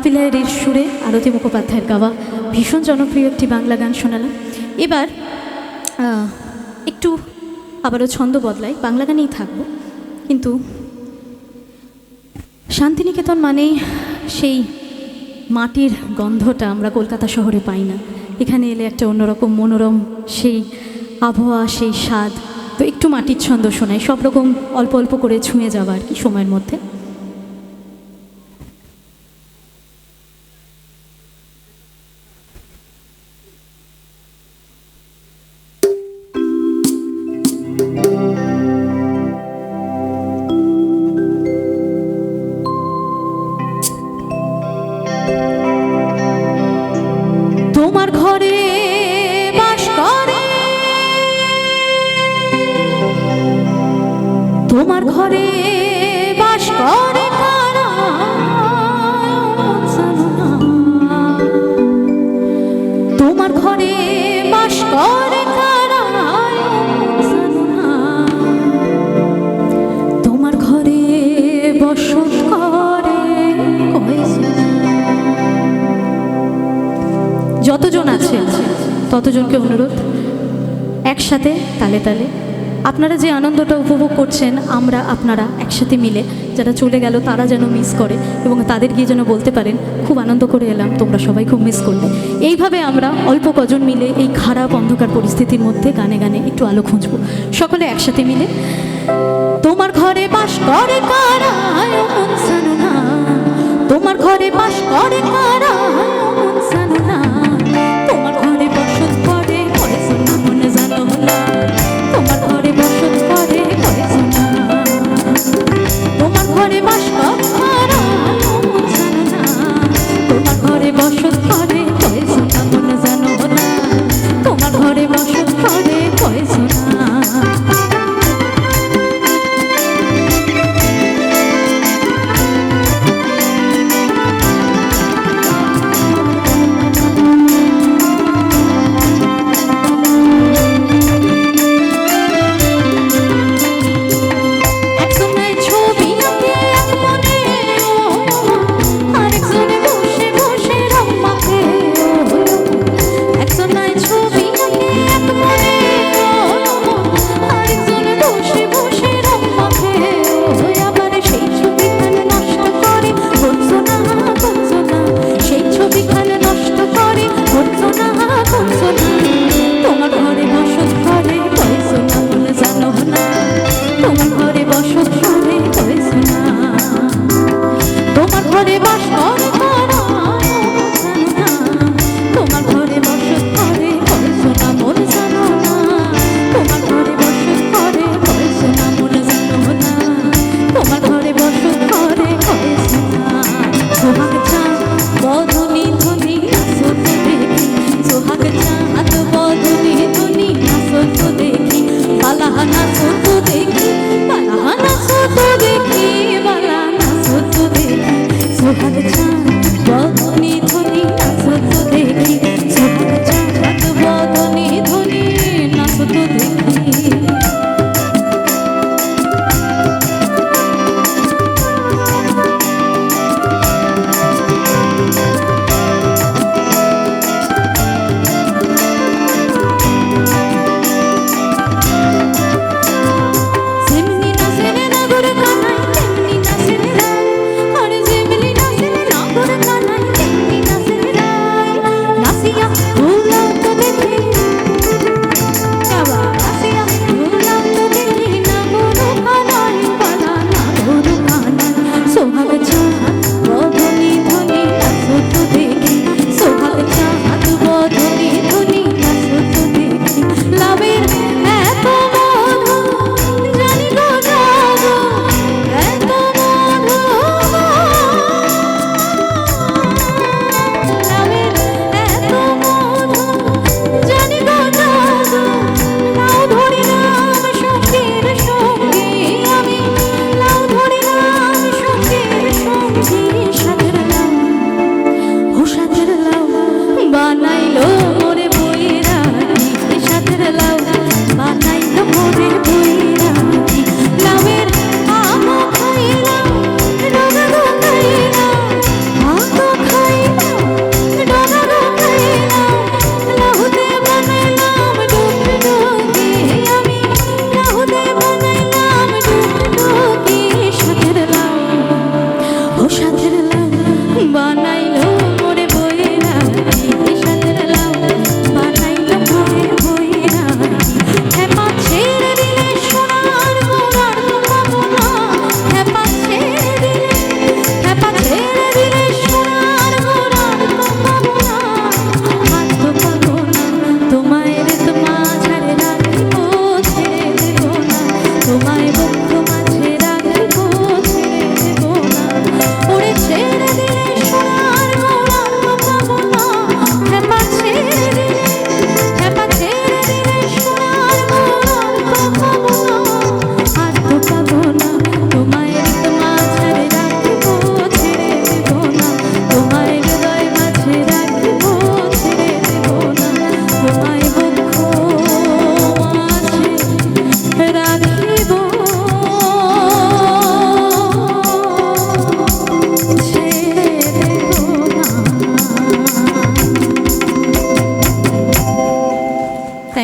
মাহাবিলাইয়ের সুরে আরতি মুখোপাধ্যায়ের গাওয়া ভীষণ জনপ্রিয় একটি বাংলা গান শোনালাম। এবার একটু আবারও ছন্দ বদলাই, বাংলা গানেই থাকবো, কিন্তু শান্তিনিকেতন মানেই সেই মাটির গন্ধটা আমরা কলকাতা শহরে পাই না। এখানে এলে একটা অন্যরকম মনোরম সেই আবহাওয়া, সেই স্বাদ। তো একটু মাটির ছন্দ শোনাই, সব রকম অল্প অল্প করে ছুঁয়ে যাওয়া আর কি সময়ের মধ্যে। তোমার ঘরে বাস করে, তোমার ঘরে বাস করে কারা জানো না, তোমার ঘরে বাস করে কারা জানো না, তোমার ঘরে বসত করে যতজন আছে ততজনকে অনুরোধ, একসাথে তালে তালে আপনারা যে আনন্দটা উপভোগ করছেন, আমরা আপনারা একসাথে মিলে, যারা চলে গেল তারা যেন মিস করে এবং তাদের গিয়ে যেন বলতে পারেন খুব আনন্দ করে এলাম, তোমরা সবাই খুব মিস করলে। এইভাবে আমরা অল্প কজন মিলে এই খারাপ অন্ধকার পরিস্থিতির মধ্যে গানে গানে একটু আলো খুঁজবো, সকলে একসাথে মিলে। তোমার ঘরে বাস করে কারা জানো না, তোমার ঘরে বাস করে কারা জানো না, তোমার ঘরে বসত করে করেছো না মনে জানো না, তোমার ঘরে বসত করে করেছো না, তোমার ঘরে বাস করে কারা জানো না, তোমার ঘরে বসত করে করেছো না মনে জানো না, তোমার ঘরে বসত করে করেছো না।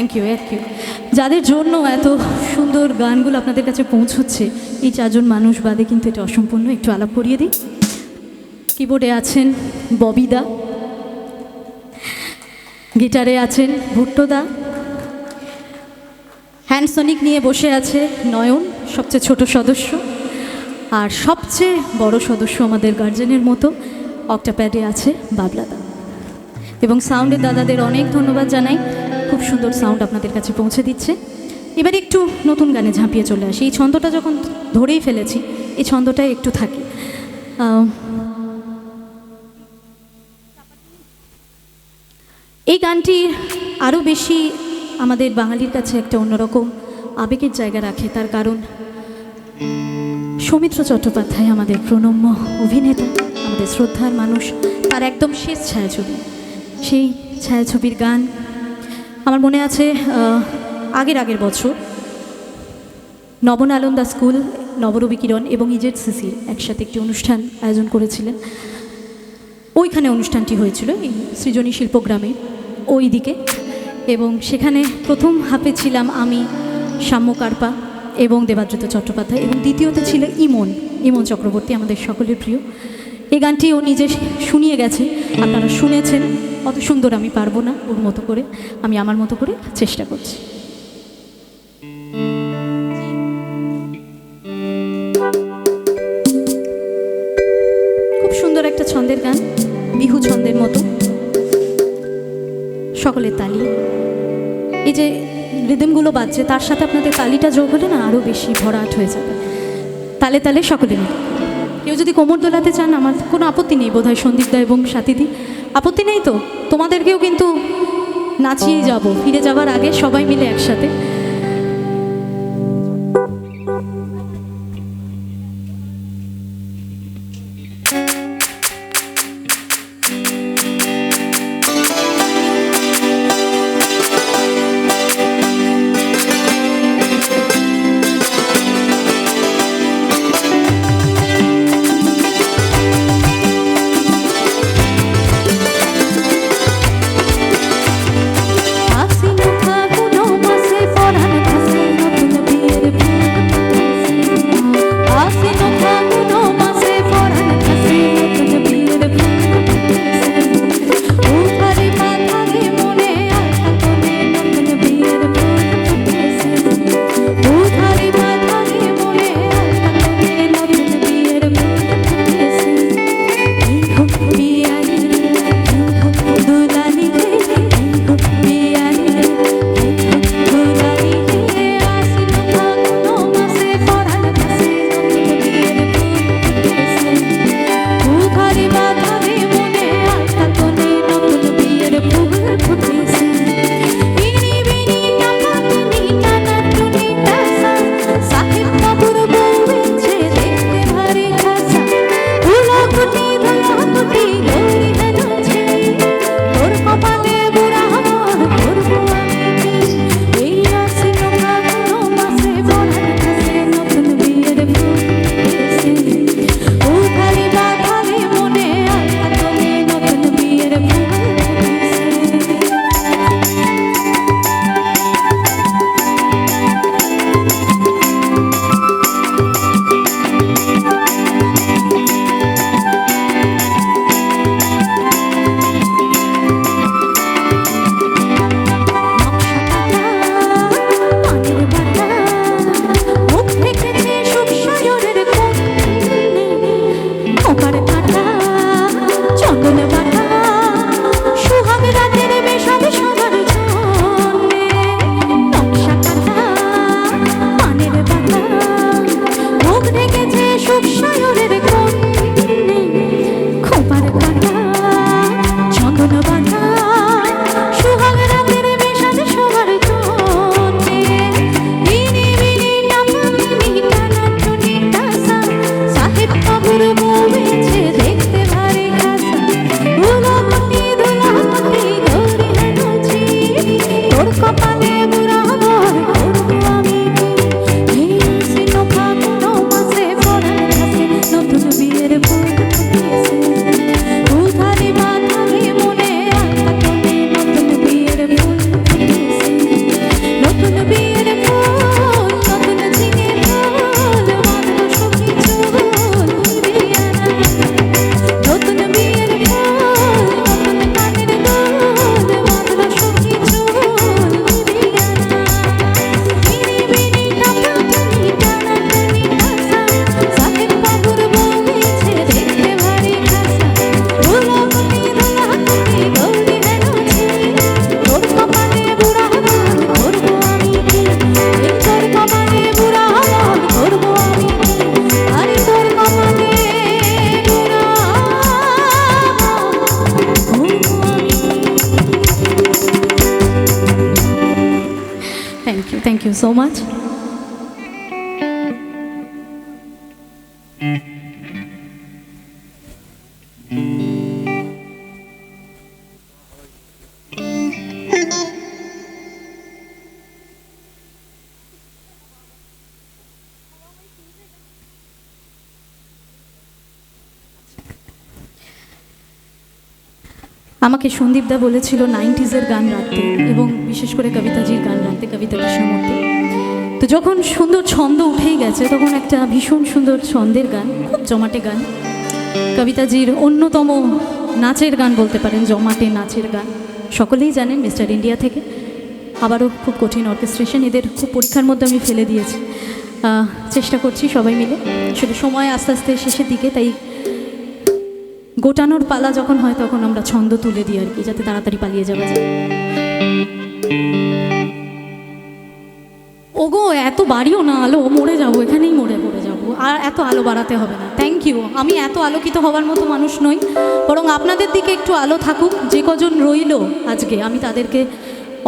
Thank you. যাদের জন্য এত সুন্দর গানগুলো আপনাদের কাছে পৌঁছচ্ছে, এই চারজন মানুষ বাদে কিন্তু এটা অসম্পূর্ণ। একটু আলাপ করিয়ে দিই। কিবোর্ডে আছেন ববিদা, গিটারে আছেন ভুট্টোদা, হ্যান্ডসনিক নিয়ে বসে আছে নয়ন, সবচেয়ে ছোট সদস্য, আর সবচেয়ে বড় সদস্য আমাদের গার্জেনের মতো অক্টাপ্যাডে আছে বাবলাদা। এবং সাউন্ডের দাদাদের অনেক ধন্যবাদ জানাই, খুব সুন্দর সাউন্ড আপনাদের কাছে পৌঁছে দিচ্ছে। এবার একটু নতুন গানে ঝাঁপিয়ে চলে আসি। এই ছন্দটা যখন ধরেই ফেলেছি, এই ছন্দটাই একটু থাকি। এই গানটি আরও বেশি আমাদের বাঙালির কাছে একটা অন্যরকম আবেগের জায়গা রাখে, তার কারণ সৌমিত্র চট্টোপাধ্যায় আমাদের প্রণম্য অভিনেতা, আমাদের শ্রদ্ধার মানুষ, তার একদম শেষ ছায়াছবি, সেই ছায়াছবির গান আমার মনে আছে। আগের বছর নবনালন্দা স্কুল, নবরবি কিরণ এবং ইজেড সিসির একসাথে একটি অনুষ্ঠান আয়োজন করেছিলেন। ওইখানে অনুষ্ঠানটি হয়েছিল এই সৃজনী শিল্পগ্রামে ওই দিকে, এবং সেখানে প্রথম হাফে ছিলাম আমি, সাম্য কার্পা এবং দেবাদ্রিত চট্টোপাধ্যায়, এবং দ্বিতীয়তে ছিল ইমন চক্রবর্তী, আমাদের সকলের প্রিয়। এই গানটি ও নিজে শুনিয়ে গেছে, আপনারা শুনেছেন। অত সুন্দর আমি পারবো না, ওর মতো করে আমি আমার মতো করে চেষ্টা করছি। খুব সুন্দর একটা ছন্দের গান, বিহু ছন্দের মতো। সকলের তালি, এই যে রিদমগুলো বাজছে তার সাথে আপনাদের তালিটা যোগ হলে না আরও বেশি ভরাট হয়ে যাবে। তালে তালে সকলে মিলে। কেউ যদি কোমর দোলাতে চান আমার কোনো আপত্তি নেই, বোধহয় সন্দীপদা এবং সাথীদি, আপত্তি নেই তো? তোমাদেরকেও কিন্তু নাচিয়ে যাব ফিরে যাবার আগে সবাই মিলে একসাথে। You so much. আমাকে সন্দীপদা বলেছিল 90s-এর গান রাখতে এবং বিশেষ করে কবিতাজির গান রাখতে, কবিতা কৃষ্ণমূর্তি। তো যখন সুন্দর ছন্দ উঠেই গেছে তখন একটা ভীষণ সুন্দর ছন্দের গান, খুব জমাটে গান, কবিতাজির অন্যতম নাচের গান বলতে পারেন, জমাটে নাচের গান, সকলেই জানেন মিস্টার ইন্ডিয়া থেকে। আবারও খুব কঠিন অর্কেস্ট্রেশন, এদের খুব পরীক্ষার মধ্যে আমি ফেলে দিয়েছি। চেষ্টা করছি সবাই মিলে, আসলে সময় আস্তে আস্তে শেষের দিকে, তাই গোটানোর পালা যখন হয় তখন আমরা ছন্দ তুলে দিই আর কি, যাতে তাড়াতাড়ি পালিয়ে যাওয়া যায়। ওগো এত বাড়িও না আলো, মরে যাবো, এখানেই পড়ে যাবো, আর এত আলো বাড়াতে হবে না, থ্যাংক ইউ। আমি এত আলোকিত হওয়ার মতো মানুষ নই, বরং আপনাদের দিকে একটু আলো থাকুক। যে কজন রইল আজকে, আমি তাদেরকে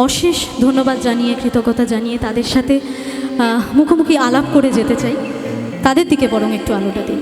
অশেষ ধন্যবাদ জানিয়ে, কৃতজ্ঞতা জানিয়ে তাদের সাথে মুখোমুখি আলাপ করে যেতে চাই, তাদের দিকে বরং একটু আলোটা দিন।